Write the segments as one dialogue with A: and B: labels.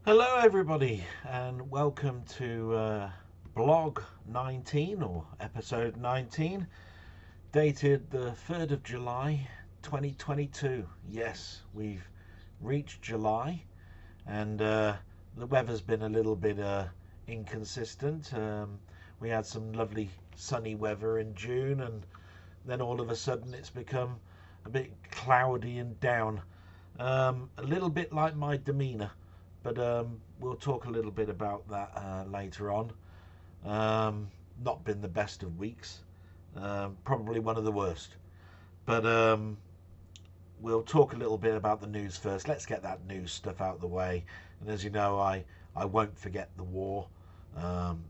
A: Hello, everybody, and welcome to Blog 19 or Episode 19, dated the 3rd of July 2022. Yes, we've reached July, and the weather's been a little bit inconsistent. We had some lovely sunny weather in June, and then all of a sudden it's become a bit cloudy and down. A little bit like my demeanour, but we'll talk a little bit about that later on. Not been the best of weeks, probably one of the worst. But we'll talk a little bit about the news first. Let's get that news stuff out of the way. And as you know, I won't forget the war.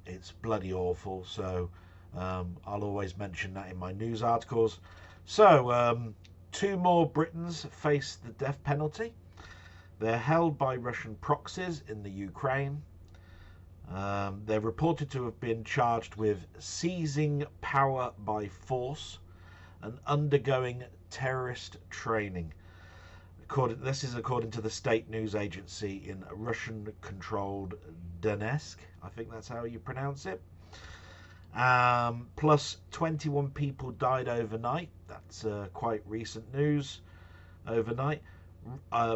A: It's bloody awful, so I'll always mention that in my news articles. So, two more Britons face the death penalty. They're held by Russian proxies in the Ukraine. They're reported to have been charged with seizing power by force and undergoing terrorist training. This is according to the state news agency in Russian-controlled Donetsk. I think that's how you pronounce it. Plus 21 people died overnight. That's quite recent news. Overnight.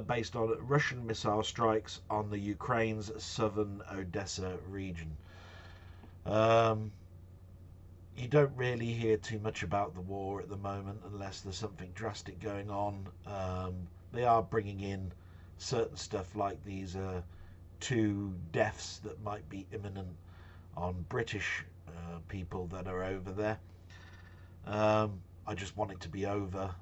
A: Based on Russian missile strikes on the Ukraine's southern Odessa region. You don't really hear too much about the war at the moment unless there's something drastic going on. They are bringing in certain stuff like these two deaths that might be imminent on British people that are over there. I just want it to be over.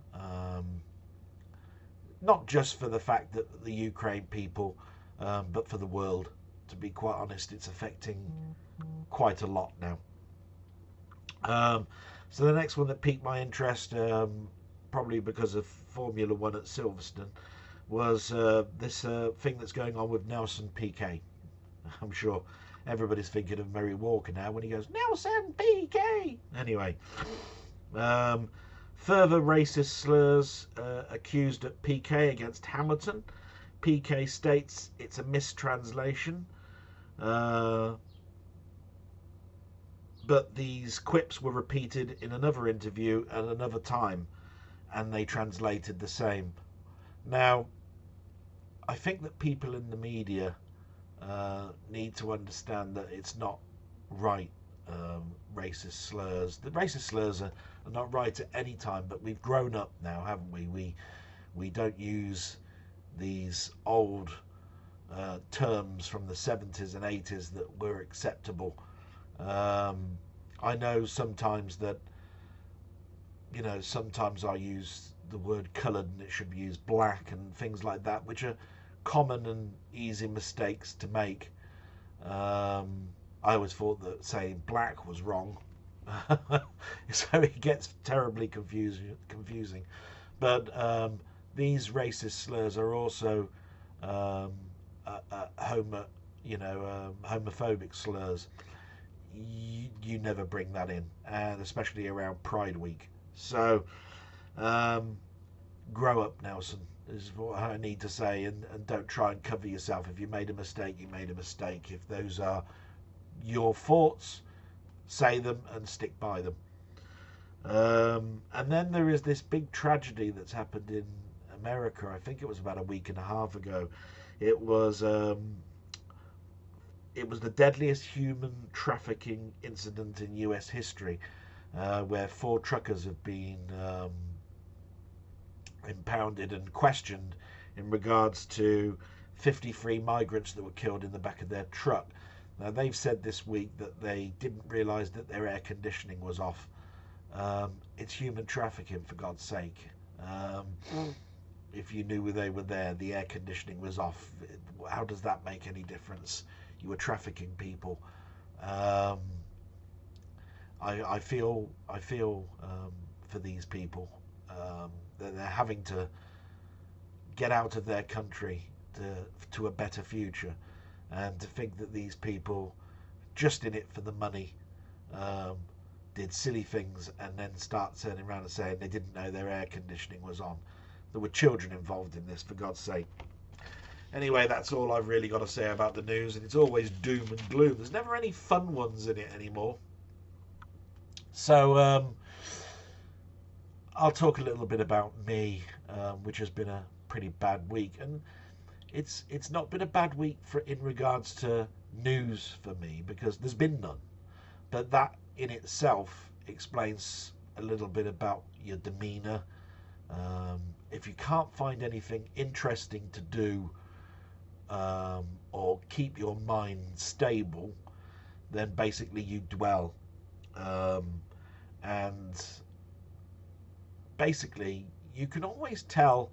A: Not just for the fact that the Ukraine people, but for the world. To be quite honest, it's affecting quite a lot now. So the next one that piqued my interest, probably because of Formula One at Silverstone, was this thing that's going on with Nelson Piquet. I'm sure everybody's thinking of Murray Walker now when he goes, Nelson Piquet! Anyway, further racist slurs accused at Piquet against Hamilton. Piquet states it's a mistranslation. But these quips were repeated in another interview at another time, and they translated the same. Now, I think that people in the media need to understand that it's not right. Racist slurs. The racist slurs are not right at any time, but we've grown up now, haven't we? We don't use these old terms from the 70s and 80s that were acceptable. I know sometimes that, sometimes I use the word coloured and it should be used black and things like that, which are common and easy mistakes to make. I always thought that saying black was wrong. So it gets terribly confusing. But these racist slurs are also homophobic slurs. You never bring that in, and especially around Pride Week. So grow up, Nelson, is what I need to say, and don't try and cover yourself. If you made a mistake, you made a mistake. If those are your thoughts, say them and stick by them. And then there is this big tragedy that's happened in America. I think it was about a week and a half ago. It was the deadliest human trafficking incident in US history, where 4 truckers have been impounded and questioned in regards to 53 migrants that were killed in the back of their truck. Now, they've said this week that they didn't realise that their air conditioning was off. It's human trafficking, for God's sake. If you knew they were there, the air conditioning was off. How does that make any difference? You were trafficking people. I feel for these people that they're having to get out of their country to a better future, and to think that these people, just in it for the money, did silly things and then start turning around and saying they didn't know their air conditioning was on. There were children involved in this, for God's sake. Anyway, that's all I've really got to say about the news, and it's always doom and gloom. There's never any fun ones in it anymore. So I'll talk a little bit about me, which has been a pretty bad week, and it's not been a bad week in regards to news for me, because there's been none. But that in itself explains a little bit about your demeanour. If you can't find anything interesting to do, or keep your mind stable, then basically you dwell. And basically you can always tell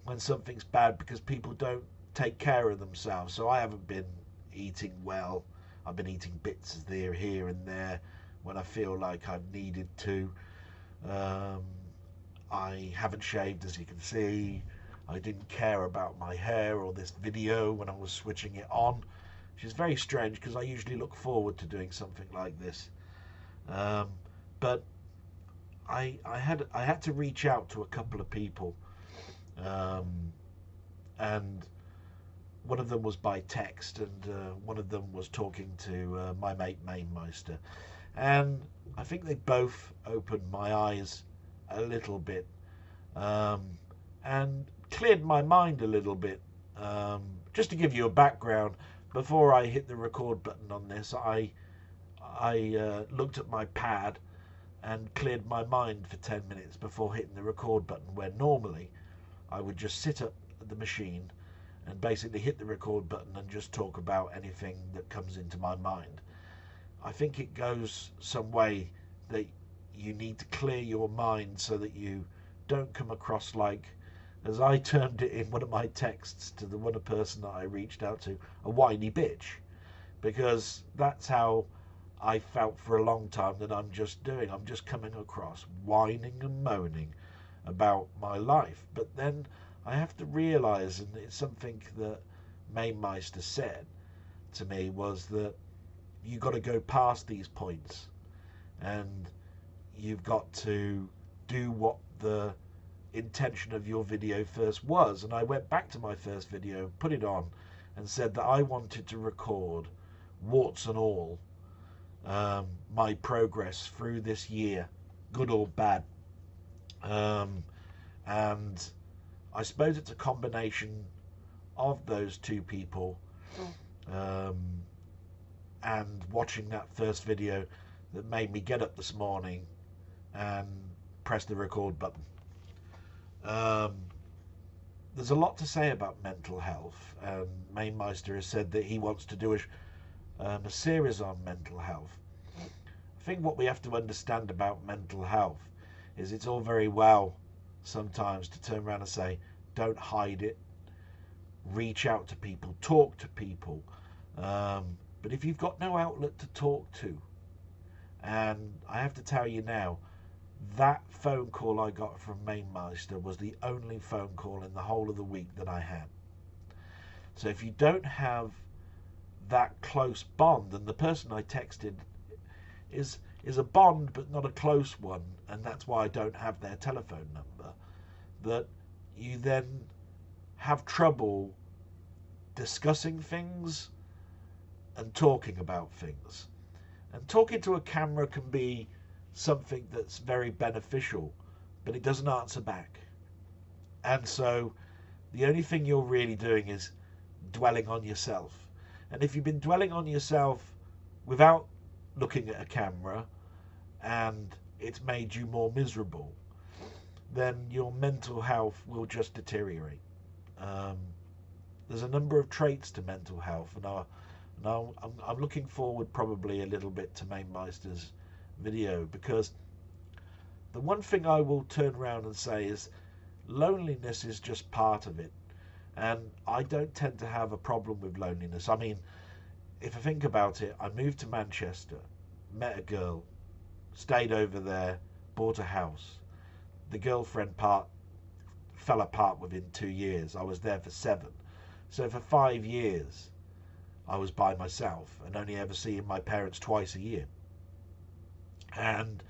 A: when something's bad because people don't take care of themselves. So I haven't been eating well. I've been eating bits there, here and there when I feel like I've needed to. I haven't shaved, as you can see. I didn't care about my hair or this video when I was switching it on, which is very strange because I usually look forward to doing something like this. But I had to reach out to a couple of people, and one of them was by text, and one of them was talking to my mate Mainmeister, and I think they both opened my eyes a little bit, and cleared my mind a little bit. Just to give you a background, before I hit the record button on this, I looked at my pad and cleared my mind for 10 minutes before hitting the record button, where normally I would just sit up at the machine and basically hit the record button and just talk about anything that comes into my mind. I think it goes some way that you need to clear your mind so that you don't come across like, as I termed it in one of my texts to the one person that I reached out to, a whiny bitch. Because that's how I felt for a long time that I'm just coming across whining and moaning about my life. But then I have to realise, and it's something that Mainmeister said to me, was that you got to go past these points and you've got to do what the intention of your video first was. And I went back to my first video, put it on, and said that I wanted to record, warts and all, my progress through this year, good or bad. And I suppose it's a combination of those two people, and watching that first video that made me get up this morning and press the record button. There's a lot to say about mental health, and Mainmeister has said that he wants to do a series on mental health. I think what we have to understand about mental health is it's all very well sometimes to turn around and say, don't hide it, reach out to people, talk to people. But if you've got no outlet to talk to, and I have to tell you now, that phone call I got from Mainmeister was the only phone call in the whole of the week that I had. So if you don't have that close bond, and the person I texted is a bond but not a close one, and that's why I don't have their telephone number, that you then have trouble discussing things and talking about things. And talking to a camera can be something that's very beneficial, but it doesn't answer back. And so the only thing you're really doing is dwelling on yourself. And if you've been dwelling on yourself without looking at a camera and it's made you more miserable, then your mental health will just deteriorate. There's a number of traits to mental health, and I'm looking forward probably a little bit to Mainmeister's video, because the one thing I will turn around and say is loneliness is just part of it, and I don't tend to have a problem with loneliness. I mean, if I think about it, I moved to Manchester, met a girl, stayed over there, bought a house. The girlfriend part fell apart within 2 years. I was there for 7. So for 5 years I was by myself and only ever seeing my parents twice a year. And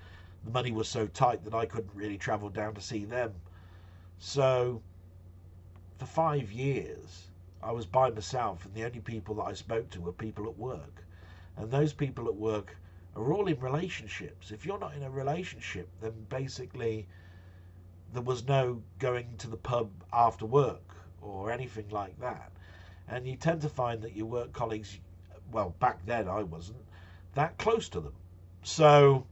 A: the money was so tight that I couldn't really travel down to see them. So for 5 years I was by myself, and the only people that I spoke to were people at work. And those people at work are all in relationships. If you're not in a relationship, then basically there was no going to the pub after work or anything like that. And you tend to find that your work colleagues, well, back then I wasn't that close to them. So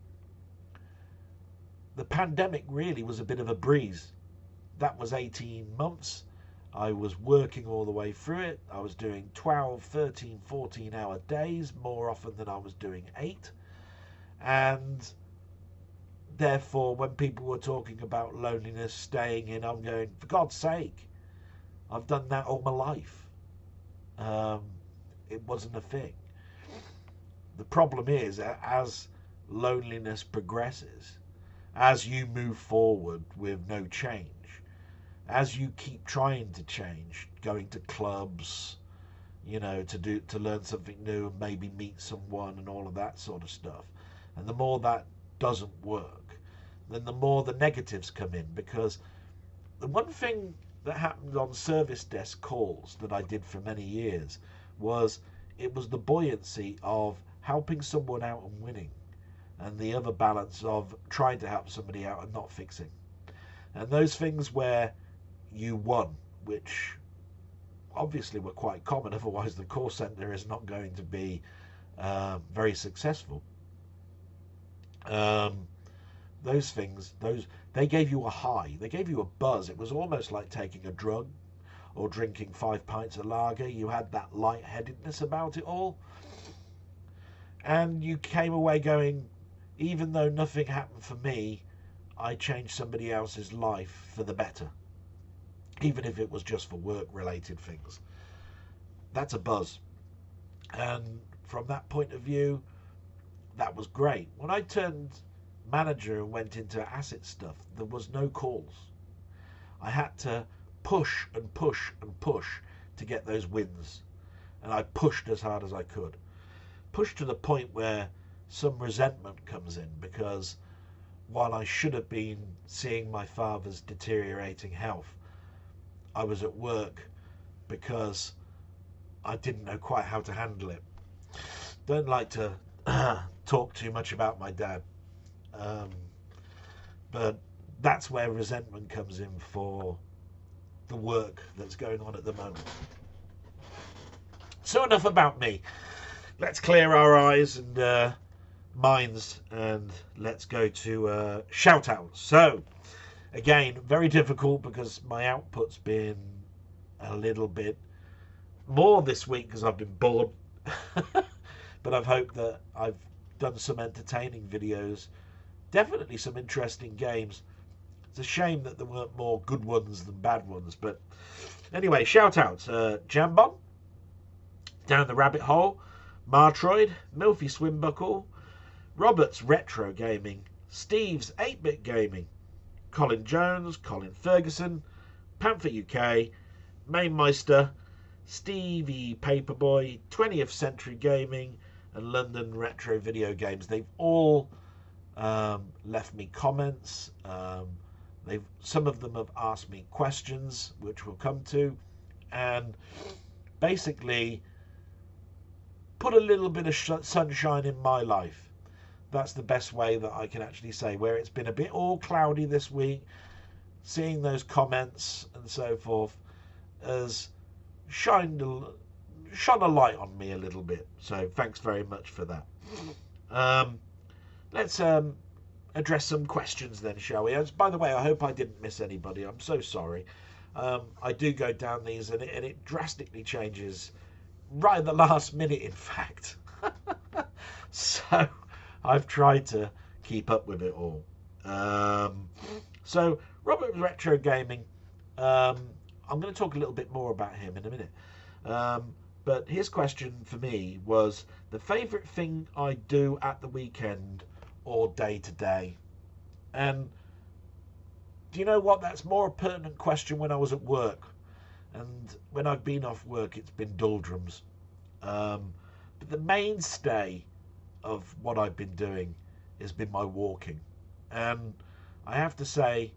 A: the pandemic really was a bit of a breeze. That was 18 months. I was working all the way through it. I was doing 12, 13, 14-hour days more often than I was doing 8. And therefore, when people were talking about loneliness, staying in, I'm going, for God's sake, I've done that all my life. It wasn't a thing. The problem is, as loneliness progresses, as you move forward with no change, as you keep trying to change, going to clubs, to learn something new and maybe meet someone and all of that sort of stuff, and the more that doesn't work, then the more the negatives come in. Because the one thing that happened on service desk calls that I did for many years was it was the buoyancy of helping someone out and winning, and the other balance of trying to help somebody out and not fixing. And those things where you won, which obviously were quite common, otherwise the call center is not going to be very successful. Those things, they gave you a high, they gave you a buzz. It was almost like taking a drug or drinking 5 pints of lager. You had that lightheadedness about it all, and you came away going, even though nothing happened for me, I changed somebody else's life for the better, even if it was just for work-related things. That's a buzz. And from that point of view, that was great. When I turned manager and went into asset stuff, there was no calls. I had to push and push and push to get those wins. And I pushed as hard as I could. Pushed to the point where some resentment comes in, because while I should have been seeing my father's deteriorating health, I was at work because I didn't know quite how to handle it. Don't like to talk too much about my dad, but that's where resentment comes in for the work that's going on at the moment. So enough about me. Let's clear our eyes and minds, and let's go to shout outs. So again, very difficult because my output's been a little bit more this week because I've been bored. But I've hoped that I've done some entertaining videos, definitely some interesting games. It's a shame that there weren't more good ones than bad ones. But anyway, shout outs. Jambon, Down the Rabbit Hole, Martroid, Milfy Swimbuckle, Robert's Retro Gaming, Steve's 8-Bit Gaming, Colin Jones, Colin Ferguson, Panther UK, Mainmeister, Stevie Paperboy, 20th Century Gaming, and London Retro Video Games. They've all left me comments. Some of them have asked me questions, which we'll come to, and basically put a little bit of sunshine in my life. That's the best way that I can actually say, where it's been a bit all cloudy this week. Seeing those comments and so forth has shone a light on me a little bit. So thanks very much for that. Let's address some questions then, shall we? By the way, I hope I didn't miss anybody. I'm so sorry. I do go down these and it drastically changes right at the last minute, in fact. So I've tried to keep up with it all. So Robert Retro Gaming, I'm going to talk a little bit more about him in a minute. But his question for me was the favourite thing I do at the weekend or day to day. And do you know what? That's more a pertinent question when I was at work. And when I've been off work, it's been doldrums. But the mainstay of what I've been doing has been my walking. And I have to say,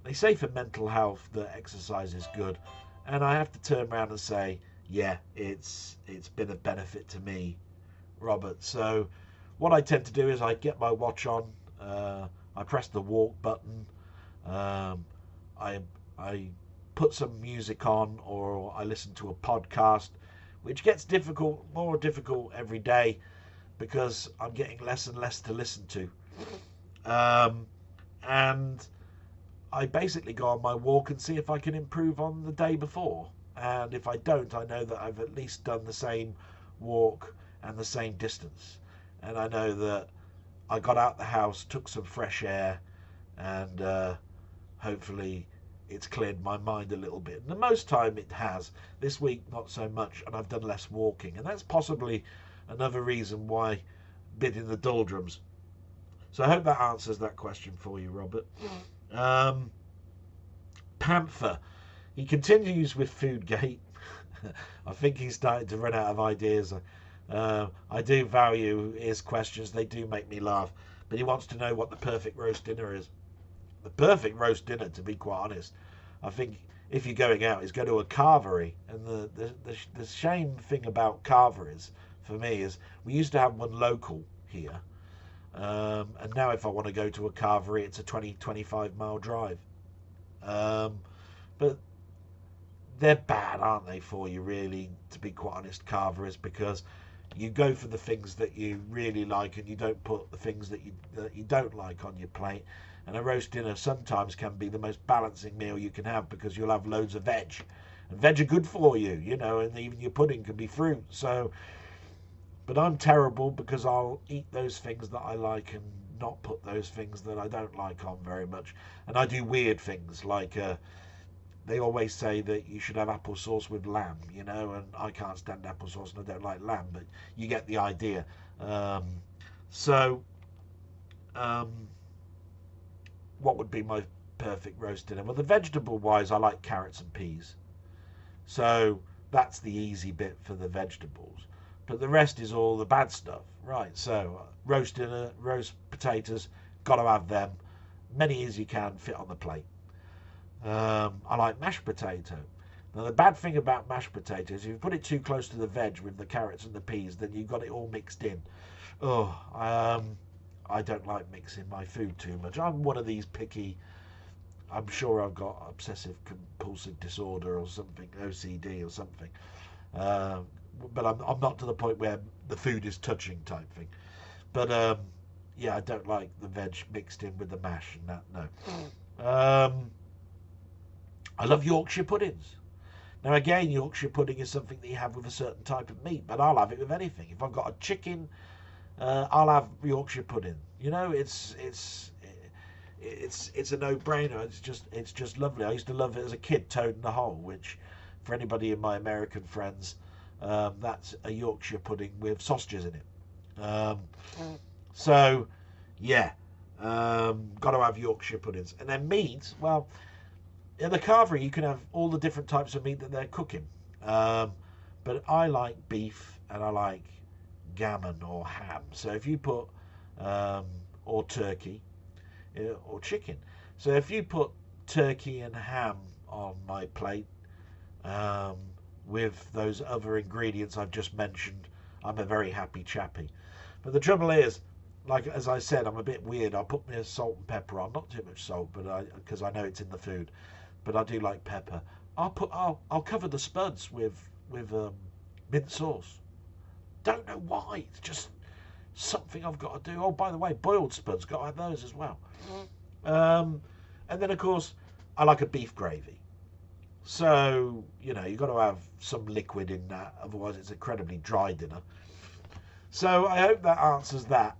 A: they say for mental health that exercise is good. And I have to turn around and say, yeah, it's been a benefit to me, Robert. So what I tend to do is I get my watch on, I press the walk button, um, I I put some music on, or I listen to a podcast, which gets more difficult every day because I'm getting less and less to listen to. Um, and I basically go on my walk and see if I can improve on the day before. And if I don't, I know that I've at least done the same walk and the same distance. And I know that I got out the house, took some fresh air, and hopefully it's cleared my mind a little bit. And the most time it has. This week, not so much, and I've done less walking. And that's possibly another reason why bit in the doldrums. So I hope that answers that question for you, Robert. Panther. He continues with Foodgate. I think he's starting to run out of ideas. I do value his questions. They do make me laugh. But he wants to know what the perfect roast dinner is. The perfect roast dinner, to be quite honest, I think if you're going out, is go to a carvery. And the shame thing about carveries, for me, is we used to have one local here. And now if I want to go to a carvery, it's a 20-25 mile drive. But they're bad, aren't they, for you, really, to be quite honest, carveries, because you go for the things that you really like and you don't put the things that you don't like on your plate. And a roast dinner sometimes can be the most balancing meal you can have, because you'll have loads of veg. And veg are good for you, you know, and even your pudding can be fruit. So, but I'm terrible, because I'll eat those things that I like and not put those things that I don't like on very much. And I do weird things, like they always say that you should have applesauce with lamb, you know, and I can't stand applesauce and I don't like lamb, but you get the idea. So, what would be my perfect roast dinner? Well, the vegetable wise, I like carrots and peas. So that's the easy bit for the vegetables. But the rest is all the bad stuff. Right, so roast dinner, roast potatoes, got to have them. Many as you can fit on the plate. I like mashed potato. Now, the bad thing about mashed potatoes, if you put it too close to the veg with the carrots and the peas, then you've got it all mixed in. Oh, I don't like mixing my food too much. I'm one of these picky. I'm sure I've got obsessive compulsive disorder or something, OCD or something. But I'm not to the point where the food is touching type thing. But yeah, I don't like the veg mixed in with the mash and that. No. I love Yorkshire puddings. Now again, Yorkshire pudding is something that you have with a certain type of meat, but I'll have it with anything. If I've got a chicken, I'll have Yorkshire pudding. You know, it's a no-brainer. It's just lovely. I used to love it as a kid, Toad in the Hole, which for anybody in my American friends, that's a Yorkshire pudding with sausages in it. So yeah, got to have Yorkshire puddings. And then meat, well, in the carvery you can have all the different types of meat that they're cooking. But I like beef and I like gammon or ham. So if you put, or turkey, or chicken. So if you put turkey and ham on my plate, with those other ingredients I've just mentioned, I'm a very happy chappy. But the trouble is, like as I said, I'm a bit weird. I'll put my salt and pepper on, not too much salt, but because I know it's in the food. But I do like pepper. I'll cover the spuds with mint sauce. Don't know why. It's just something I've got to do. Oh, by the way, boiled spuds, got to have those as well. And then of course I like a beef gravy. So, you know, you've got to have some liquid in that, otherwise it's incredibly dry dinner. So I hope that answers that.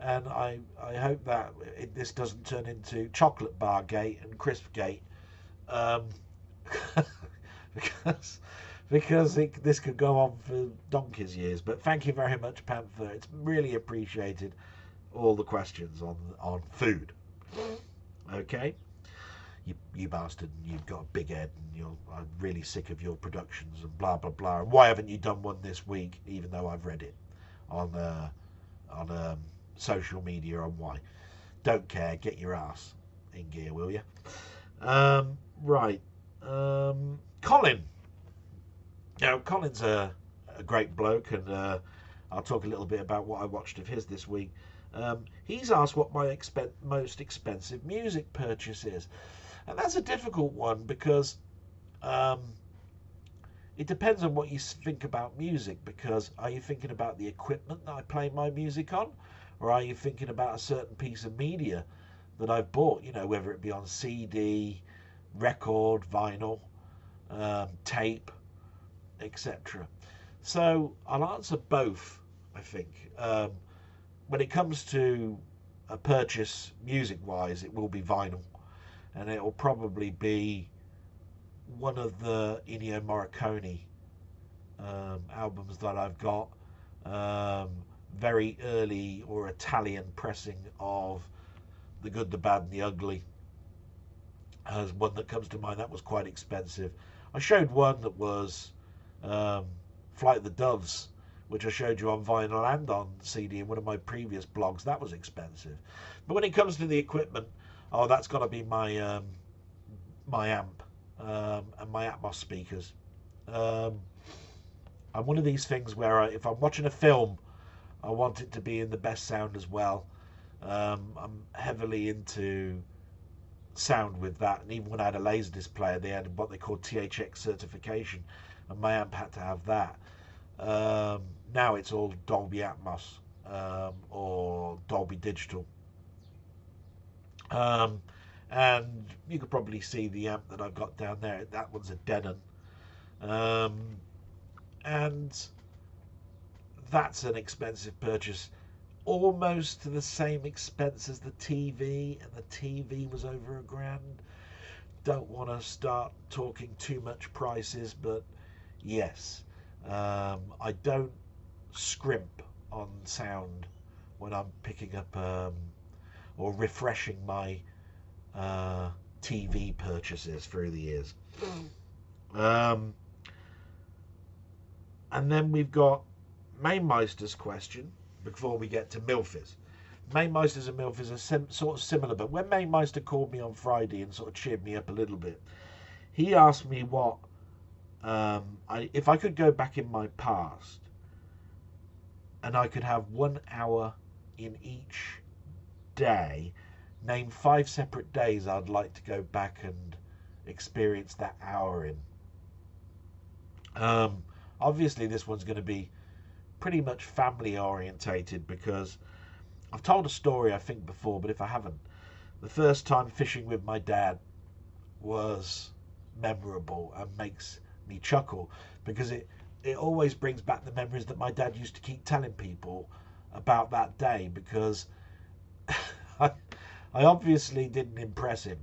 A: And I hope that this doesn't turn into chocolate bar gate and crisp gate. Because this could go on for donkey's years. But thank you very much, Panther. It's really appreciated, all the questions on food. Okay? You bastard, you've got a big head and I'm really sick of your productions and blah, blah, blah. And why haven't you done one this week, even though I've read it on social media on why? Don't care, get your ass in gear, will you? Right. Colin. Now, Colin's a great bloke, and I'll talk a little bit about what I watched of his this week. He's asked what my most expensive music purchase is, and that's a difficult one because um, it depends on what you think about music. Because are you thinking about the equipment that I play my music on, or are you thinking about a certain piece of media that I've bought? You know, whether it be on CD, record, vinyl, tape, etc. So I'll answer both, I think. When it comes to a purchase music-wise, it will be vinyl, and it will probably be one of the Ennio Morricone albums that I've got. Um, Very early or Italian pressing of The Good, the Bad, and the Ugly as one that comes to mind. That was quite expensive. I showed one that was um, Flight of the Doves, which I showed you on vinyl and on CD in one of my previous blogs. That was expensive. But when it comes to the equipment, oh, that's got to be my amp and my Atmos speakers. Um, I'm one of these things where if I'm watching a film, I want it to be in the best sound as well. I'm heavily into sound with that, and even when I had a Laserdisc player, they had what they called THX certification, and my amp had to have that. Now it's all Dolby Atmos or Dolby Digital. And you could probably see the amp that I've got down there. That one's a Denon. And that's an expensive purchase. Almost to the same expense as the TV, and the TV was over £1,000. Don't want to start talking too much prices, but yes, I don't scrimp on sound when I'm picking up or refreshing my TV purchases through the years. Um, and then we've got Mainmeister's question before we get to Milfis. Mainmeisters and Milfis are sort of similar, but when Mainmeister called me on Friday and sort of cheered me up a little bit, he asked me what if I could go back in my past and I could have 1 hour in each day, name 5 separate days I'd like to go back and experience that hour in. Obviously, this one's going to be pretty much family orientated because I've told a story, I think, before, but if I haven't, the first time fishing with my dad was memorable and makes me chuckle because it always brings back the memories that my dad used to keep telling people about that day, because I obviously didn't impress him,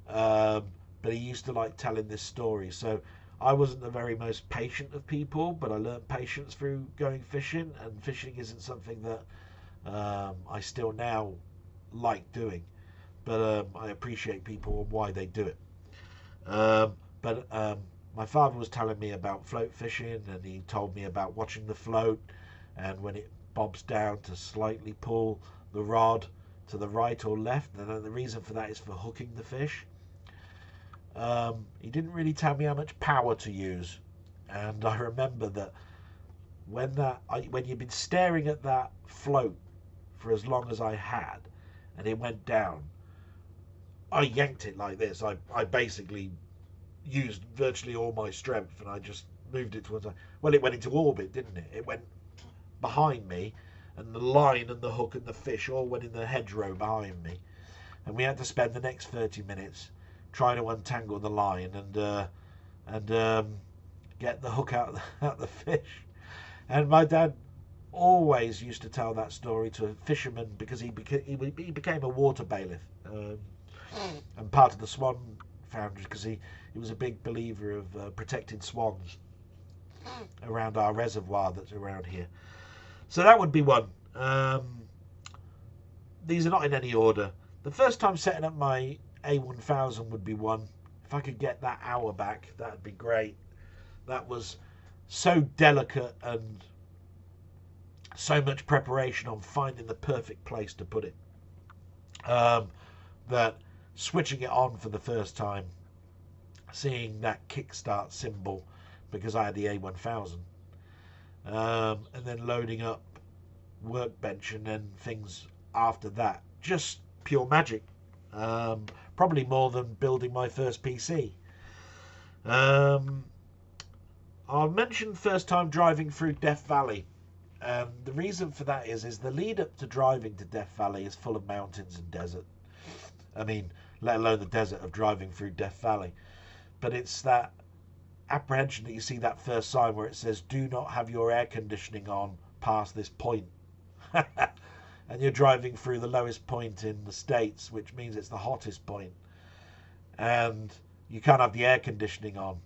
A: but he used to like telling this story. So I wasn't the very most patient of people, but I learned patience through going fishing, and fishing isn't something that I still now like doing, but I appreciate people and why they do it. But my father was telling me about float fishing, and he told me about watching the float, and when it bobs down to slightly pull the rod to the right or left, and the reason for that is for hooking the fish. He didn't really tell me how much power to use, and I remember that when you've been staring at that float for as long as I had, and it went down, I yanked it like this. I basically used virtually all my strength, and I just moved it towards. Well, it went into orbit, didn't it? It went behind me, and the line and the hook and the fish all went in the hedgerow behind me, and we had to spend the next 30 minutes trying to untangle the line and get the hook out of the fish. And my dad always used to tell that story to a fisherman because he became a water bailiff and part of the swan foundry, because he was a big believer of protected swans around our reservoir that's around here. So that would be one. These are not in any order. The first time setting up my A1000 would be one. If I could get that hour back, that'd be great. That was so delicate and so much preparation on finding the perfect place to put it, that switching it on for the first time, seeing that kickstart symbol, because I had the A1000. And then loading up Workbench and then things after that. Just pure magic. Probably more than building my first PC. I'll mention first time driving through Death Valley. The reason for that is the lead up to driving to Death Valley is full of mountains and desert. I mean, let alone the desert of driving through Death Valley. But it's that apprehension that you see that first sign where it says, do not have your air conditioning on past this point. And you're driving through the lowest point in the States, which means it's the hottest point. And you can't have the air conditioning on.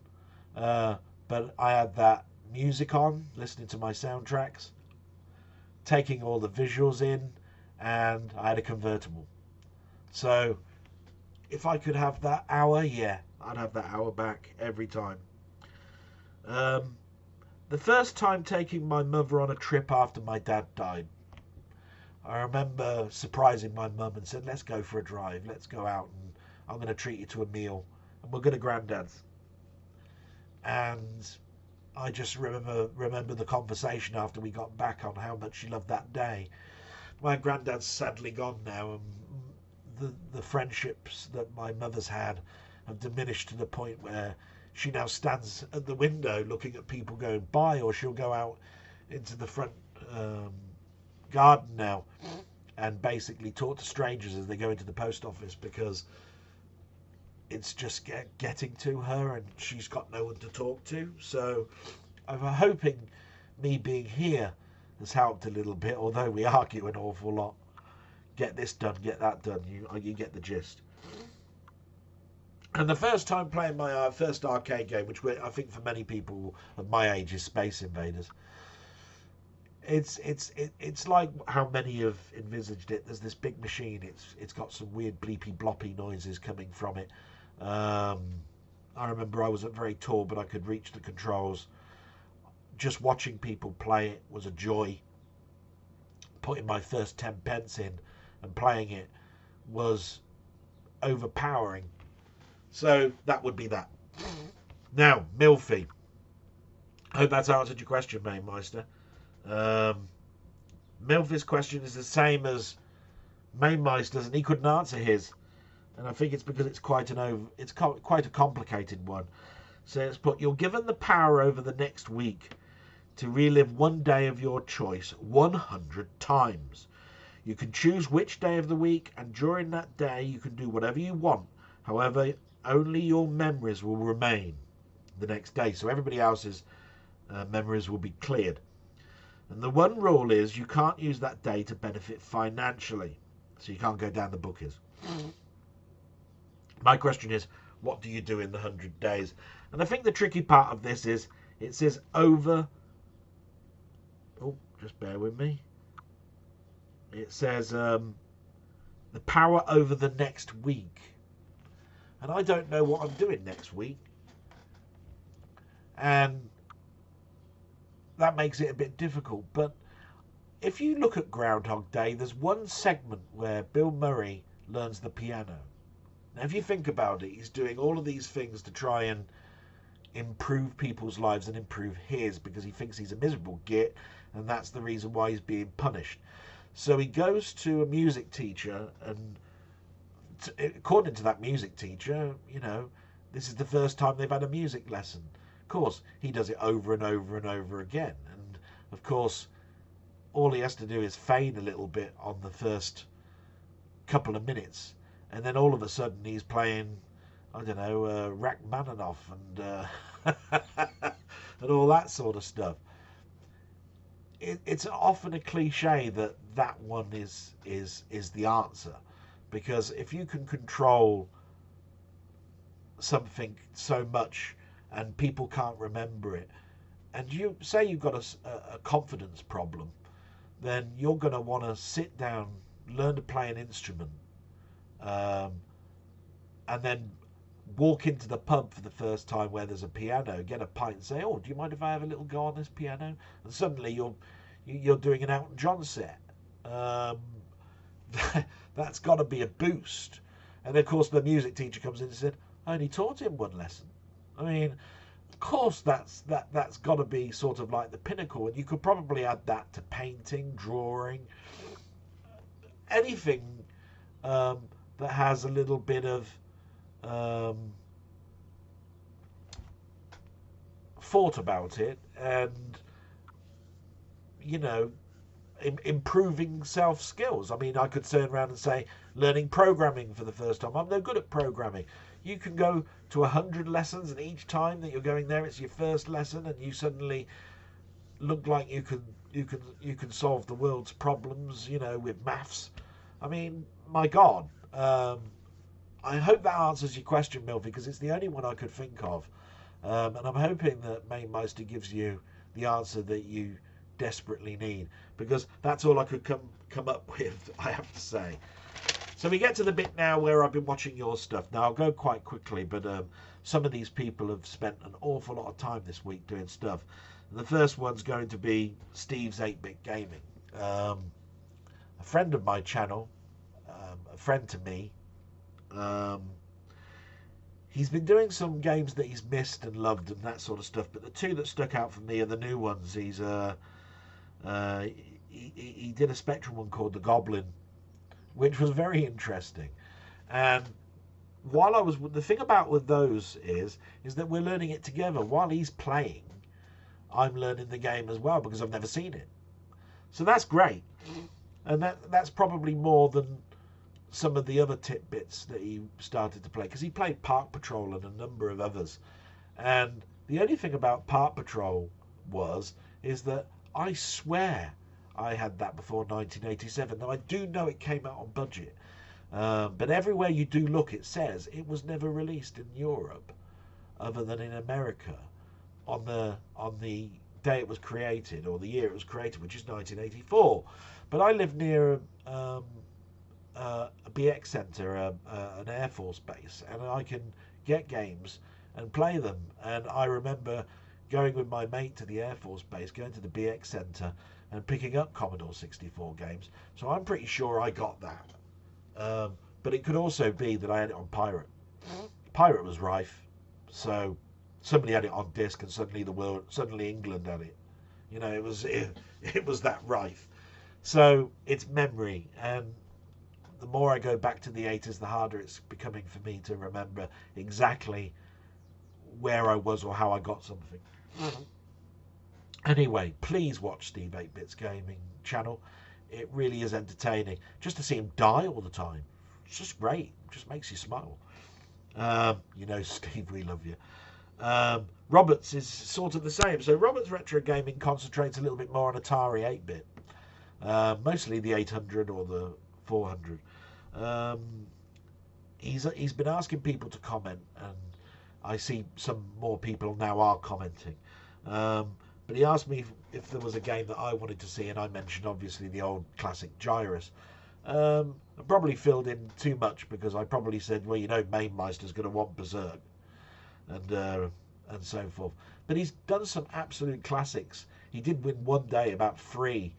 A: But I had that music on, listening to my soundtracks, taking all the visuals in, and I had a convertible. So if I could have that hour, yeah, I'd have that hour back every time. The first time taking my mother on a trip after my dad died, I remember surprising my mum and said, let's go for a drive, let's go out and I'm going to treat you to a meal and we'll go to Grandad's. And I just remember the conversation after we got back on how much she loved that day. My granddad's sadly gone now, and the friendships that my mother's had have diminished to the point where she now stands at the window looking at people going by, or she'll go out into the front garden now and basically talk to strangers as they go into the post office, because it's just getting to her and she's got no one to talk to. So I'm hoping me being here has helped a little bit, although we argue an awful lot. Get this done, get that done. You get the gist. And the first time playing my first arcade game, which I think for many people of my age is Space Invaders. It's like how many have envisaged it. There's this big machine. It's got some weird bleepy bloppy noises coming from it. I remember I wasn't very tall, but I could reach the controls. Just watching people play it was a joy. Putting my first 10 pence in and playing it was overpowering. So that would be that. Now, Milfy. I hope that's answered your question, Mainmeister. Milfy's question is the same as Mainmeister's, and he couldn't answer his. And I think it's because it's quite a complicated one. So it's put, you're given the power over the next week to relive one day of your choice 100 times. You can choose which day of the week, and during that day you can do whatever you want. However, only your memories will remain the next day. So everybody else's memories will be cleared. And the one rule is you can't use that day to benefit financially. So you can't go down the bookies. My question is, what do you do in the 100 days? And I think the tricky part of this is, it says over... Oh, just bear with me. It says the power over the next week. And I don't know what I'm doing next week. And that makes it a bit difficult. But if you look at Groundhog Day, there's one segment where Bill Murray learns the piano. Now, if you think about it, he's doing all of these things to try and improve people's lives and improve his, because he thinks he's a miserable git, and that's the reason why he's being punished. So he goes to a music teacher, and according to that music teacher, you know, this is the first time they've had a music lesson. Of course, he does it over and over and over again. And of course, all he has to do is feign a little bit on the first couple of minutes. And then all of a sudden he's playing, I don't know, Rachmaninoff and and all that sort of stuff. It's often a cliche that one is the answer, because if you can control something so much and people can't remember it, and you say you've got a confidence problem, then you're going to want to sit down, learn to play an instrument, and then walk into the pub for the first time where there's a piano, get a pint and say, oh, do you mind if I have a little go on this piano? And suddenly you're doing an Elton John set. That's got to be a boost. And of course the music teacher comes in and said, I only taught him one lesson. I mean, course that's got to be sort of like the pinnacle, and you could probably add that to painting, drawing, anything that has a little bit of thought about it, and improving self skills. I mean, I could turn around and say learning programming for the first time. I'm no good at programming. You can go to 100 lessons, and each time that you're going there, it's your first lesson, and you suddenly look like you can solve the world's problems, with maths. I mean, my God. I hope that answers your question, Milfy, because it's the only one I could think of. And I'm hoping that Mainmeister gives you the answer that you desperately need, because that's all I could come up with, I have to say. So we get to the bit now where I've been watching your stuff. Now, I'll go quite quickly, but some of these people have spent an awful lot of time this week doing stuff. And the first one's going to be Steve's 8-Bit Gaming. A friend of my channel, a friend to me, he's been doing some games that he's missed and loved and that sort of stuff, but the two that stuck out for me are the new ones. He did a Spectrum one called The Goblin, which was very interesting. And the thing about with those is that we're learning it together. While he's playing, I'm learning the game as well, because I've never seen it. So that's great. And that's probably more than some of the other tidbits that he started to play, because he played Park Patrol and a number of others. And the only thing about Park Patrol is that I swear I had that before 1987. Now, I do know it came out on budget, but everywhere you do look, it says it was never released in Europe other than in America on the day it was created, or the year it was created, which is 1984. But I live near a BX Center, an Air Force base, and I can get games and play them. And I remember going with my mate to the Air Force base, going to the BX Center and picking up Commodore 64 games. So I'm pretty sure I got that. But it could also be that I had it on Pirate. Pirate was rife, so somebody had it on disc, and suddenly England had it. It was that rife. So it's memory, and the more I go back to the 80s, the harder it's becoming for me to remember exactly where I was or how I got something. Anyway, please watch Steve 8-Bit's Gaming channel. It really is entertaining. Just to see him die all the time, it's just great. It just makes you smile. Steve, we love you. Roberts is sort of the same. So Roberts Retro Gaming concentrates a little bit more on Atari 8-bit. Mostly the 800 or the 400. He's been asking people to comment, and I see some more people now are commenting. But he asked me if there was a game that I wanted to see, and I mentioned obviously the old classic Gyrus. I probably filled in too much, because I probably said, well, Mainmeister's going to want Berserk, and so forth. But he's done some absolute classics. He did win one day about 3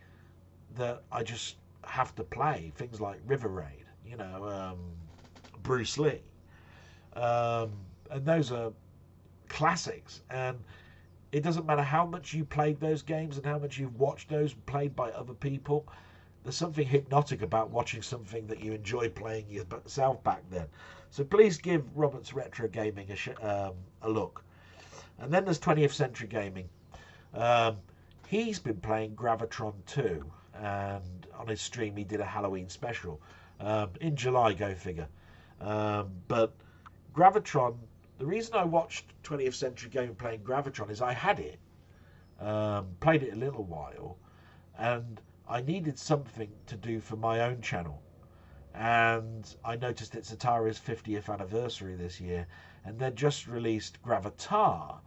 A: that I just have to play. Things like River Raid, Bruce Lee, and those are classics. And it doesn't matter how much you played those games and how much you've watched those played by other people. There's something hypnotic about watching something that you enjoy playing yourself back then. So please give Robert's Retro Gaming a look. And then there's 20th Century Gaming. He's been playing Gravitron 2, and on his stream he did a Halloween special in July, go figure. But Gravitron, the reason I watched 20th Century Gaming playing Gravitron is I had it, played it a little while, and I needed something to do for my own channel. And I noticed it's Atari's 50th anniversary this year, and they just released Gravitar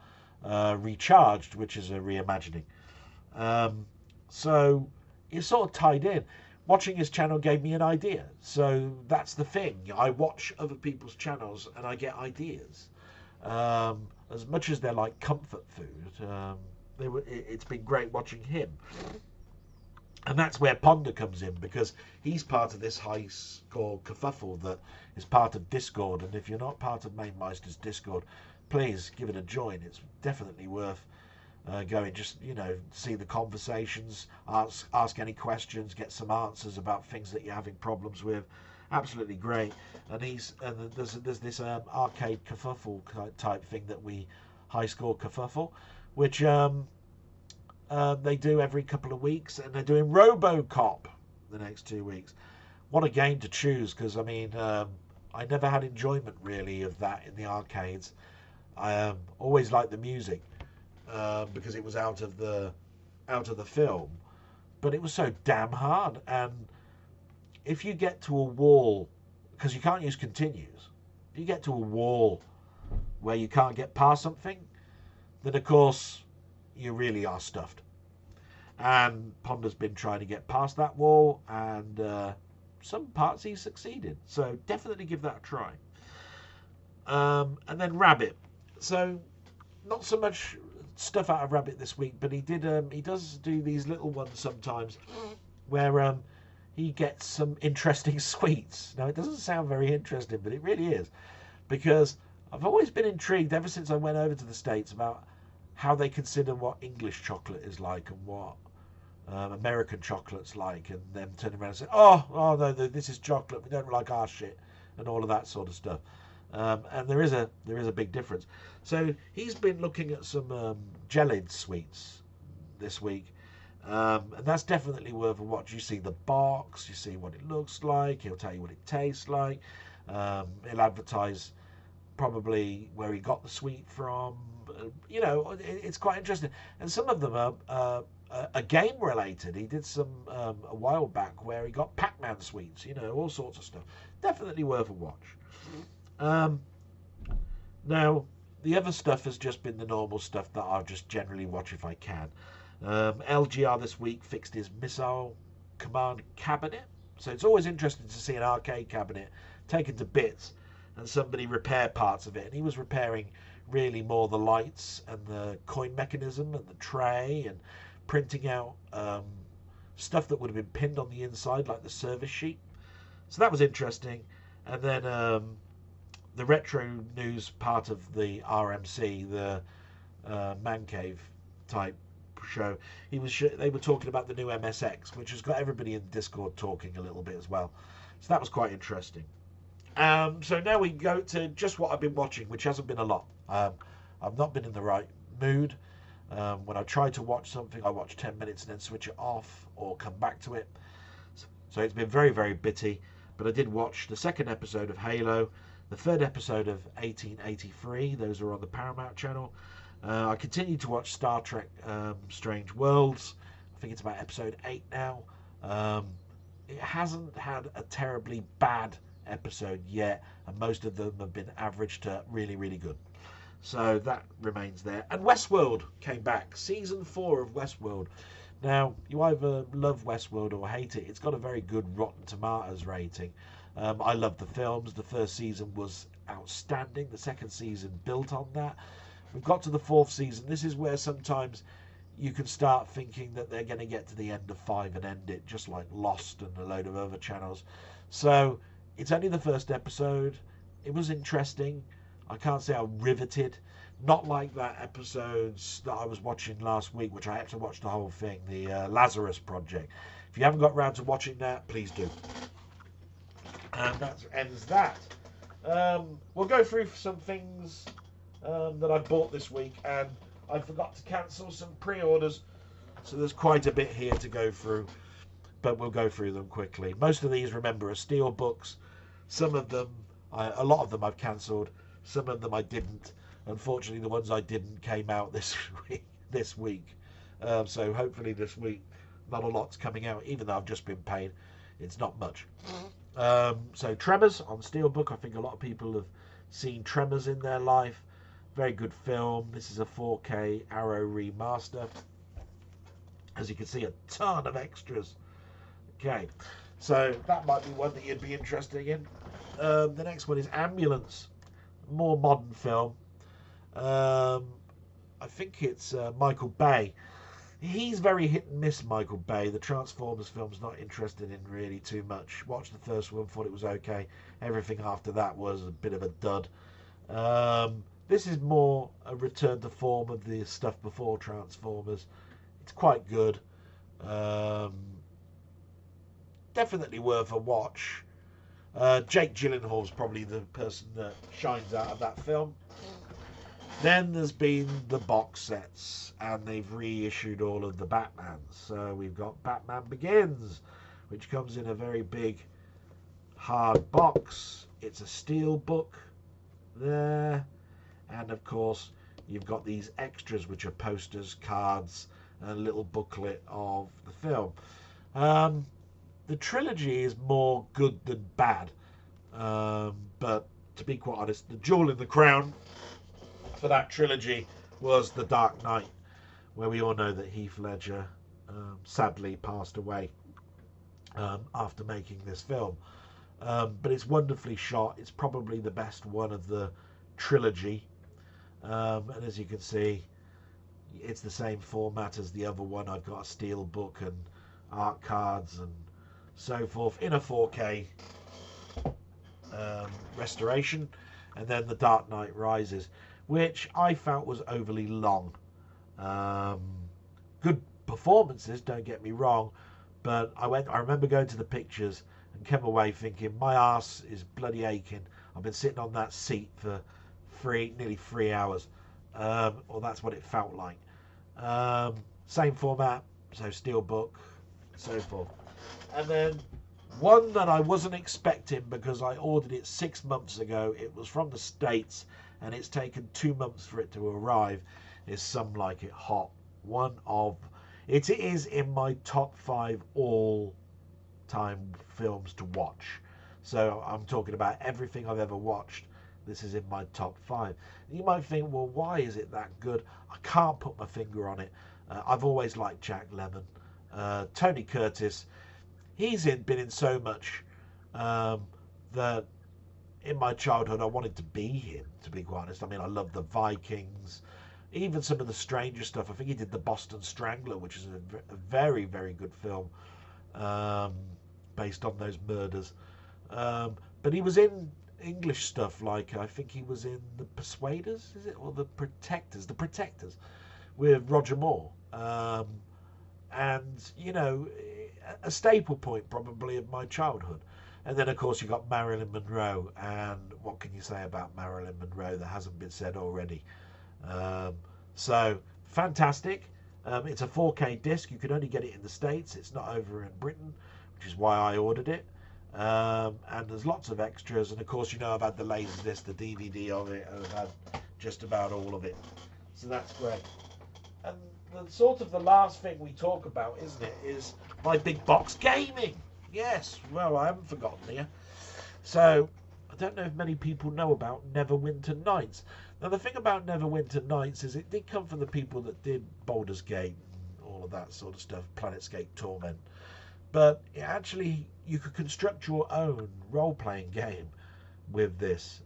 A: Recharged, which is a reimagining. So it's sort of tied in. Watching his channel gave me an idea. So that's the thing. I watch other people's channels and I get ideas. As much as they're like comfort food, it's been great watching him. And that's where Ponder comes in, because he's part of this high score kerfuffle that is part of Discord. And if you're not part of Mainmeister's Discord, please give it a join. It's definitely worth going. Just, you know, see the conversations, ask any questions, get some answers about things that you're having problems with. Absolutely great. And there's this arcade kerfuffle type thing that high score kerfuffle, which they do every couple of weeks, and they're doing RoboCop the next 2 weeks. What a game to choose, because I mean, I never had enjoyment really of that in the arcades. I always liked the music because it was out of the film, but it was so damn hard. And if you get to a wall, because you can't use continues, if you get to a wall where you can't get past something, then of course you really are stuffed. And Ponder's been trying to get past that wall, and some parts he succeeded. So definitely give that a try. And then Rabbit. So not so much stuff out of Rabbit this week, but he does do these little ones sometimes where he gets some interesting sweets. Now, it doesn't sound very interesting, but it really is, because I've always been intrigued ever since I went over to the States about how they consider what English chocolate is like and what American chocolate's like, and them turning around and saying, oh no, this is chocolate, we don't like our shit, and all of that sort of stuff. And there is a big difference. So he's been looking at some jellied sweets this week, and that's definitely worth a watch. You see the box, you see what it looks like, he'll tell you what it tastes like, he'll advertise probably where he got the sweet from. You know, it's quite interesting, and some of them are game related. He did some a while back where he got Pac-Man sweets, you know, all sorts of stuff. Definitely worth a watch. Now, the other stuff has just been the normal stuff that I'll just generally watch if I can. LGR this week fixed his missile command cabinet. So it's always interesting to see an arcade cabinet taken to bits and somebody repair parts of it. And he was repairing really more the lights and the coin mechanism and the tray, and printing out stuff that would have been pinned on the inside, like the service sheet. So that was interesting. And then the retro news part of the RMC, the Man Cave type show, they were talking about the new MSX, which has got everybody in Discord talking a little bit as well. So that was quite interesting. So now we go to just what I've been watching, which hasn't been a lot. I've not been in the right mood. When I try to watch something, I watch 10 minutes and then switch it off or come back to it. So it's been very, very bitty. But I did watch the second episode of Halo, the third episode of 1883. Those are on the Paramount channel. I continue to watch Star Trek Strange Worlds. I think it's about episode 8 now. It hasn't had a terribly bad episode yet, and most of them have been average to really, really good. So that remains there. And Westworld came back. Season 4 of Westworld. Now, you either love Westworld or hate it. It's got a very good Rotten Tomatoes rating. I love the films. The first season was outstanding. The second season built on that. We've got to the fourth season. This is where sometimes you can start thinking that they're going to get to the end of 5 and end it, just like Lost and a load of other channels. So it's only the first episode. It was interesting. I can't say I'm riveted. Not like that episodes that I was watching last week, which I had to watch the whole thing, the Lazarus Project. If you haven't got round to watching that, please do. And that ends that. We'll go through some things that I bought this week, and I forgot to cancel some pre-orders, so there's quite a bit here to go through, but we'll go through them quickly. Most of these, remember, are steel books. Some of them, a lot of them I've cancelled. Some of them I didn't. Unfortunately, the ones I didn't came out this week. So hopefully this week, not a lot's coming out, even though I've just been paid. It's not much. So Tremors on Steelbook. I think a lot of people have seen Tremors in their life. Very good film. This is a 4K Arrow remaster. As you can see, a ton of extras. Okay, so that might be one that you'd be interested in. The next one is Ambulance. More modern film. I think it's Michael Bay. He's very hit and miss, Michael Bay. The Transformers film's not interested in really too much. Watched the first one, thought it was okay. Everything after that was a bit of a dud. This is more a return to form of the stuff before Transformers. It's quite good. Um, Definitely worth a watch. Jake Gyllenhaal's probably the person that shines out of that film. Then there's been the box sets, and they've reissued all of the Batmans. So we've got Batman Begins, which comes in a very big hard box. It's a steel book there, and of course you've got these extras, which are posters, cards, and a little booklet of the film. The trilogy is more good than bad, but to be quite honest, the jewel in the crown for that trilogy was The Dark Knight, where we all know that Heath Ledger sadly passed away after making this film. But it's wonderfully shot. It's probably the best one of the trilogy. And as you can see, it's the same format as the other one. I've got a steel book and art cards and so forth in a 4K restoration. And then The Dark Knight Rises, which I felt was overly long. Good performances, don't get me wrong, but I remember going to the pictures and came away thinking my arse is bloody aching. I've been sitting on that seat for nearly 3 hours, or that's what it felt like. Same format, so steelbook, so forth. And then one that I wasn't expecting because I ordered it 6 months ago. It was from the States, and it's taken 2 months for it to arrive. Is Some Like It Hot. It is in my top 5 all-time films to watch. So I'm talking about everything I've ever watched. This is in my top 5. You might think, well, why is it that good? I can't put my finger on it. I've always liked Jack Lemmon. Tony Curtis, he's been in so much that in my childhood I wanted to be him, to be quite honest. I mean, I love the Vikings, even some of the stranger stuff. I think he did the Boston Strangler, which is a very, very good film based on those murders. But he was in English stuff, like I think he was in The Persuaders, is it? Or The Protectors? The Protectors with Roger Moore. And, you know, a staple point probably of my childhood. And then, of course, you got Marilyn Monroe. And what can you say about Marilyn Monroe that hasn't been said already? So, fantastic. It's a 4K disc. You can only get it in the States. It's not over in Britain, which is why I ordered it. And there's lots of extras. And, of course, you know I've had the Laserdisc, the DVD of it. I've had just about all of it. So that's great. And the last thing we talk about, isn't it, is my big box gaming. Yes, well, I haven't forgotten here. So, I don't know if many people know about Neverwinter Nights. Now, the thing about Neverwinter Nights is it did come from the people that did Baldur's Gate and all of that sort of stuff, Planetscape Torment. But actually, you could construct your own role-playing game with this.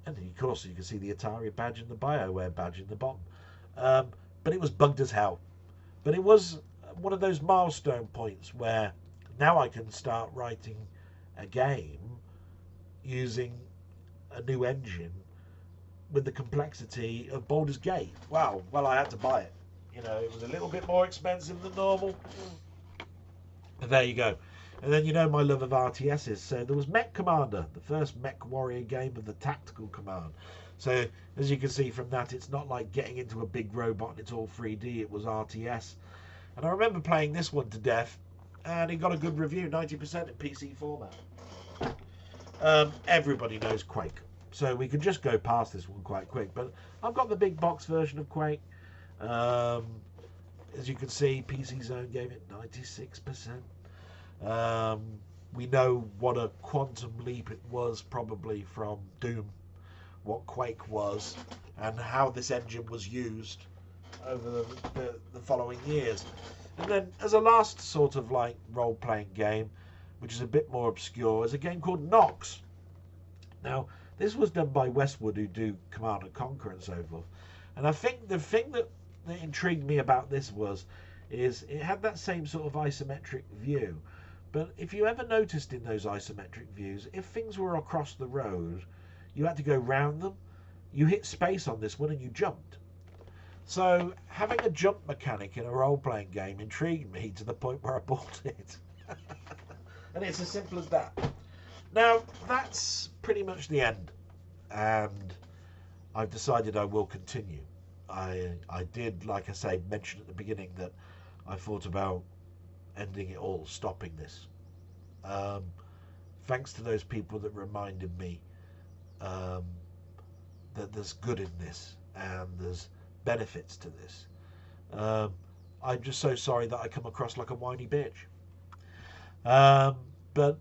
A: And of course, you can see the Atari badge and the BioWare badge in the bottom. But it was bugged as hell. But it was one of those milestone points where now I can start writing a game using a new engine with the complexity of Baldur's Gate. Wow, well, I had to buy it. You know, it was a little bit more expensive than normal. And there you go. And then you know my love of RTSs. So there was Mech Commander, the first Mech Warrior game of the Tactical Command. So as you can see from that, it's not like getting into a big robot and it's all 3D. It was RTS. And I remember playing this one to death, and it got a good review, 90% in PC format. Everybody knows Quake, so we can just go past this one quite quick. But I've got the big box version of Quake. As you can see, PC Zone gave it 96%. We know what a quantum leap it was probably from Doom, what Quake was, and how this engine was used over the following years. And then as a last sort of like role-playing game, which is a bit more obscure, is a game called Nox. Now, this was done by Westwood, who do Command and Conquer and so forth. And I think the thing that intrigued me about this is it had that same sort of isometric view. But if you ever noticed in those isometric views, if things were across the road, you had to go round them. You hit space on this one and you jumped. So having a jump mechanic in a role-playing game intrigued me to the point where I bought it. And it's as simple as that. Now, that's pretty much the end. And I've decided I will continue. I did, like I say, mention at the beginning that I thought about ending it all, stopping this. Thanks to those people that reminded me that there's good in this and there's benefits to this. I'm just so sorry that I come across like a whiny bitch. But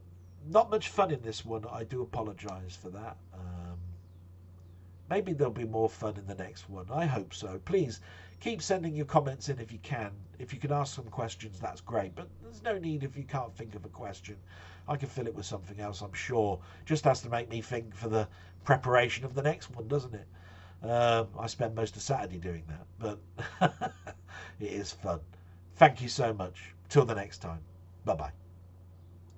A: not much fun in this one. I do apologise for that. Maybe there'll be more fun in the next one. I hope so. Please keep sending your comments in if you can. If you can ask some questions, that's great. But there's no need if you can't think of a question. I can fill it with something else, I'm sure. Just has to make me think for the preparation of the next one, doesn't it? I spend most of Saturday doing that, but it is fun. Thank you so much. Till the next time. Bye-bye.